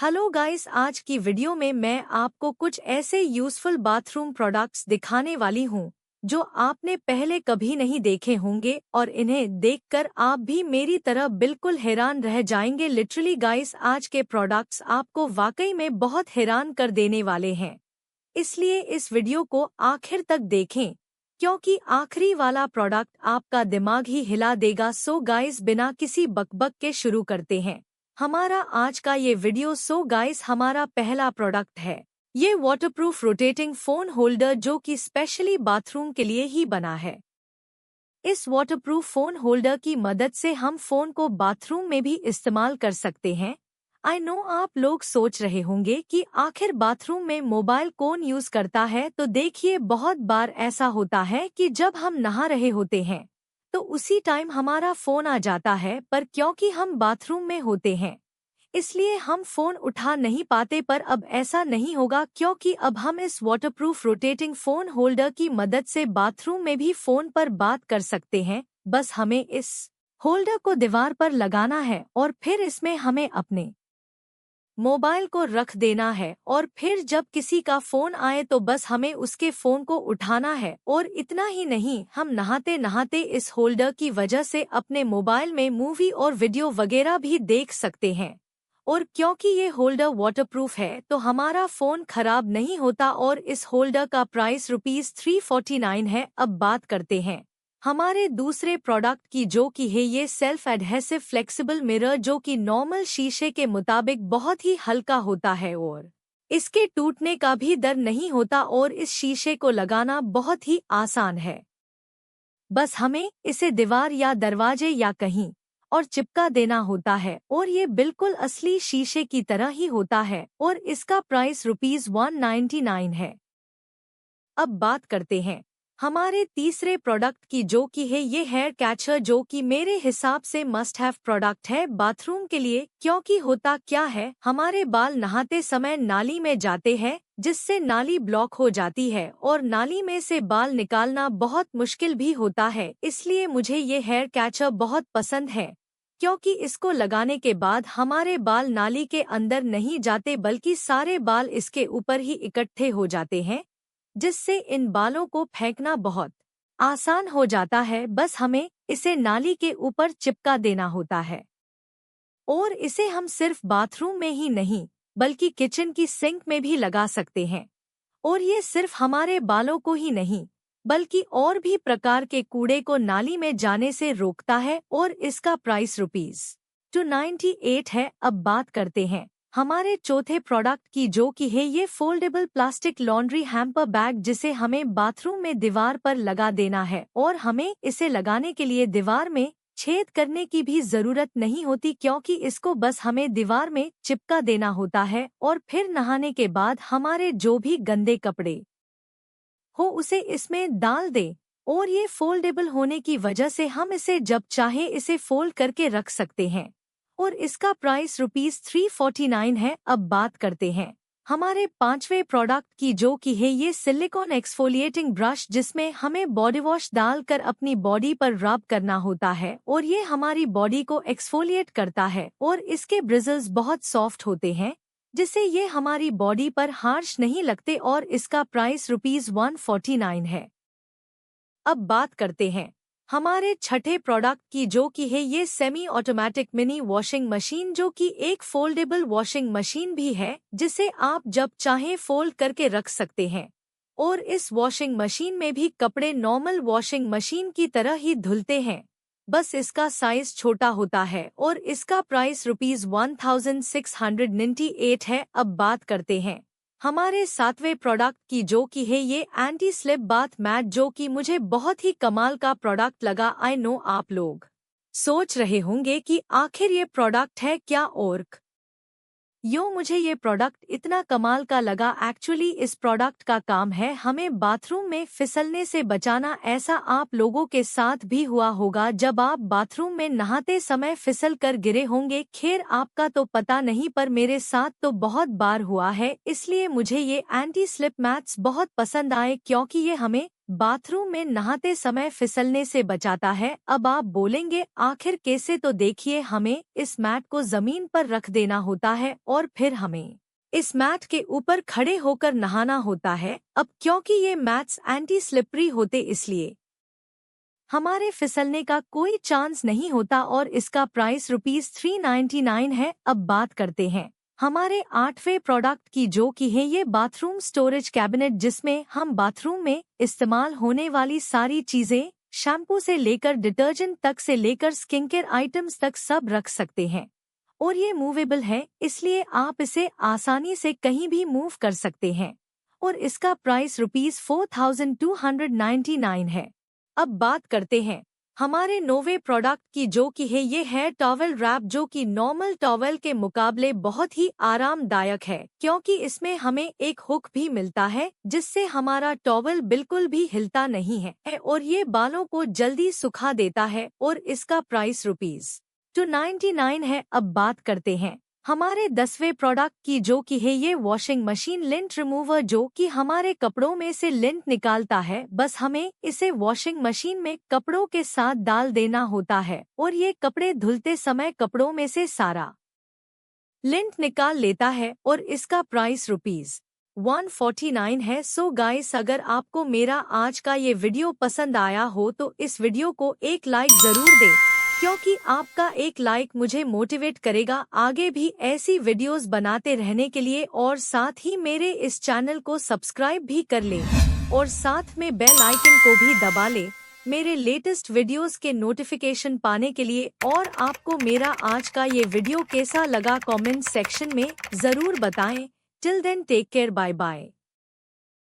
Hello guys, आज की video में मैं आपको कुछ ऐसे यूज़फुल बाथरूम प्रोडक्ट्स दिखाने वाली हूँ जो आपने पहले कभी नहीं देखे होंगे और इन्हें देखकर आप भी मेरी तरह बिल्कुल हैरान रह जाएंगे। लिटरली गाइस, आज के प्रोडक्ट्स आपको वाकई में बहुत हैरान कर देने वाले हैं। इसलिए इस वीडियो को आखिर तक देखें क्योंकि आखिरी वाला प्रोडक्ट आपका दिमाग ही हिला देगा। सो गाइस, बिना किसी बकबक के शुरू करते हैं हमारा आज का ये वीडियो। सो गाइस, हमारा पहला प्रोडक्ट है ये वाटरप्रूफ रोटेटिंग फोन होल्डर जो कि स्पेशली बाथरूम के लिए ही बना है। इस वाटरप्रूफ फोन होल्डर की मदद से हम फोन को बाथरूम में भी इस्तेमाल कर सकते हैं। आई नो आप लोग सोच रहे होंगे कि आखिर बाथरूम में मोबाइल कौन यूज करता है, तो देखिए बहुत बार ऐसा होता है कि जब हम नहा रहे होते हैं तो उसी टाइम हमारा फोन आ जाता है, पर क्योंकि हम बाथरूम में होते हैं इसलिए हम फोन उठा नहीं पाते। पर अब ऐसा नहीं होगा क्योंकि अब हम इस वाटरप्रूफ रोटेटिंग फोन होल्डर की मदद से बाथरूम में भी फोन पर बात कर सकते हैं। बस हमें इस होल्डर को दीवार पर लगाना है और फिर इसमें हमें अपने मोबाइल को रख देना है और फिर जब किसी का फोन आए तो बस हमें उसके फोन को उठाना है। और इतना ही नहीं, हम नहाते नहाते इस होल्डर की वजह से अपने मोबाइल में मूवी और वीडियो वगैरह भी देख सकते हैं। और क्योंकि ये होल्डर वाटरप्रूफ है तो हमारा फोन खराब नहीं होता। और इस होल्डर का प्राइस ₹349 है। अब बात करते हैं हमारे दूसरे प्रोडक्ट की जो कि है ये सेल्फ एडहेसिव फ्लेक्सिबल मिरर, जो कि नॉर्मल शीशे के मुताबिक बहुत ही हल्का होता है और इसके टूटने का भी डर नहीं होता और इस शीशे को लगाना बहुत ही आसान है। बस हमें इसे दीवार या दरवाजे या कहीं और चिपका देना होता है और ये बिल्कुल असली शीशे की तरह ही होता है और इसका प्राइस ₹199 है। अब बात करते हैं हमारे तीसरे प्रोडक्ट की जो कि है ये हेयर कैचर, जो कि मेरे हिसाब से मस्ट हैव प्रोडक्ट है बाथरूम के लिए। क्योंकि होता क्या है, हमारे बाल नहाते समय नाली में जाते हैं जिससे नाली ब्लॉक हो जाती है और नाली में से बाल निकालना बहुत मुश्किल भी होता है। इसलिए मुझे ये हेयर कैचर बहुत पसंद है क्योंकि इसको लगाने के बाद हमारे बाल नाली के अंदर नहीं जाते बल्कि सारे बाल इसके ऊपर ही इकट्ठे हो जाते हैं, जिससे इन बालों को फेंकना बहुत आसान हो जाता है। बस हमें इसे नाली के ऊपर चिपका देना होता है और इसे हम सिर्फ बाथरूम में ही नहीं बल्कि किचन की सिंक में भी लगा सकते हैं। और ये सिर्फ हमारे बालों को ही नहीं बल्कि और भी प्रकार के कूड़े को नाली में जाने से रोकता है और इसका प्राइस ₹298 है। अब बात करते हैं हमारे चौथे प्रोडक्ट की जो कि है ये foldable plastic laundry hamper bag, जिसे हमें बाथरूम में दीवार पर लगा देना है और हमें इसे लगाने के लिए दीवार में छेद करने की भी जरूरत नहीं होती क्योंकि इसको बस हमें दीवार में चिपका देना होता है और फिर नहाने के बाद हमारे जो भी गंदे कपड़े हो उसे इसमें डाल दे। और ये फोल्डेबल होने की वजह से हम इसे जब चाहे इसे फोल्ड करके रख सकते हैं और इसका प्राइस ₹349 है। अब बात करते हैं हमारे पांचवें प्रोडक्ट की जो कि है ये सिलिकॉन एक्सफोलिएटिंग ब्रश, जिसमें हमें बॉडी वॉश डालकर अपनी बॉडी पर रब करना होता है और ये हमारी बॉडी को एक्सफोलिएट करता है और इसके ब्रिजल्स बहुत सॉफ्ट होते हैं जिससे ये हमारी बॉडी पर हार्श नहीं लगते और इसका प्राइस ₹149 है। अब बात करते हैं हमारे छठे प्रोडक्ट की जो कि है ये semi automatic mini washing machine, जो कि एक फोल्डेबल वॉशिंग मशीन भी है जिसे आप जब चाहें फोल्ड करके रख सकते हैं। और इस वॉशिंग मशीन में भी कपड़े नॉर्मल वॉशिंग मशीन की तरह ही धुलते हैं, बस इसका साइज छोटा होता है और इसका प्राइस ₹1698 है। अब बात करते हैं हमारे सातवें प्रोडक्ट की जो कि है ये एंटी स्लिप बाथ मैट, जो कि मुझे बहुत ही कमाल का प्रोडक्ट लगा। आई नो आप लोग सोच रहे होंगे कि आखिर ये प्रोडक्ट है क्या और मुझे ये प्रोडक्ट इतना कमाल का लगा। एक्चुअली इस प्रोडक्ट का काम है हमें बाथरूम में फिसलने से बचाना। ऐसा आप लोगों के साथ भी हुआ होगा जब आप बाथरूम में नहाते समय फिसल कर गिरे होंगे। खैर आपका तो पता नहीं, पर मेरे साथ तो बहुत बार हुआ है। इसलिए मुझे ये एंटी स्लिप मैट्स बहुत पसंद आए क्योंकि ये हमें बाथरूम में नहाते समय फिसलने से बचाता है। अब आप बोलेंगे आखिर कैसे, तो देखिए, हमें इस मैट को जमीन पर रख देना होता है और फिर हमें इस मैट के ऊपर खड़े होकर नहाना होता है। अब क्योंकि ये मैट्स एंटी स्लिपरी होते इसलिए हमारे फिसलने का कोई चांस नहीं होता और इसका प्राइस ₹399 है। अब बात करते हैं हमारे 8वें प्रोडक्ट की, जो कि है ये बाथरूम स्टोरेज कैबिनेट, जिसमें हम बाथरूम में इस्तेमाल होने वाली सारी चीजें, शैम्पू से लेकर डिटर्जेंट तक से लेकर स्किन केयर आइटम्स तक सब रख सकते हैं। और ये मूवेबल है, इसलिए आप इसे आसानी से कहीं भी मूव कर सकते हैं। और इसका प्राइस ₹4299 है। अब बात करते हैं हमारे 9वें प्रोडक्ट की, जो कि है ये हेयर टॉवल रैप, जो कि नॉर्मल टॉवल के मुकाबले बहुत ही आरामदायक है, क्योंकि इसमें हमें एक हुक भी मिलता है जिससे हमारा टॉवल बिल्कुल भी हिलता नहीं है और ये बालों को जल्दी सुखा देता है। और इसका प्राइस ₹299 है। अब बात करते हैं हमारे 10वें प्रोडक्ट की, जो कि है ये वॉशिंग मशीन लिंट रिमूवर, जो कि हमारे कपड़ों में से लिंट निकालता है। बस हमें इसे वॉशिंग मशीन में कपड़ों के साथ डाल देना होता है और ये कपड़े धुलते समय कपड़ों में से सारा लिंट निकाल लेता है। और इसका प्राइस ₹149 है। सो गाइस, अगर आपको मेरा आज का ये वीडियो पसंद आया हो तो इस वीडियो को एक लाइक जरूर दें, क्योंकि आपका एक लाइक मुझे मोटिवेट करेगा आगे भी ऐसी वीडियोस बनाते रहने के लिए। और साथ ही मेरे इस चैनल को सब्सक्राइब भी कर ले और साथ में बेल आइकन को भी दबा ले मेरे लेटेस्ट वीडियोस के नोटिफिकेशन पाने के लिए। और आपको मेरा आज का ये वीडियो कैसा लगा कमेंट सेक्शन में जरूर बताएं। Till then take care, bye bye.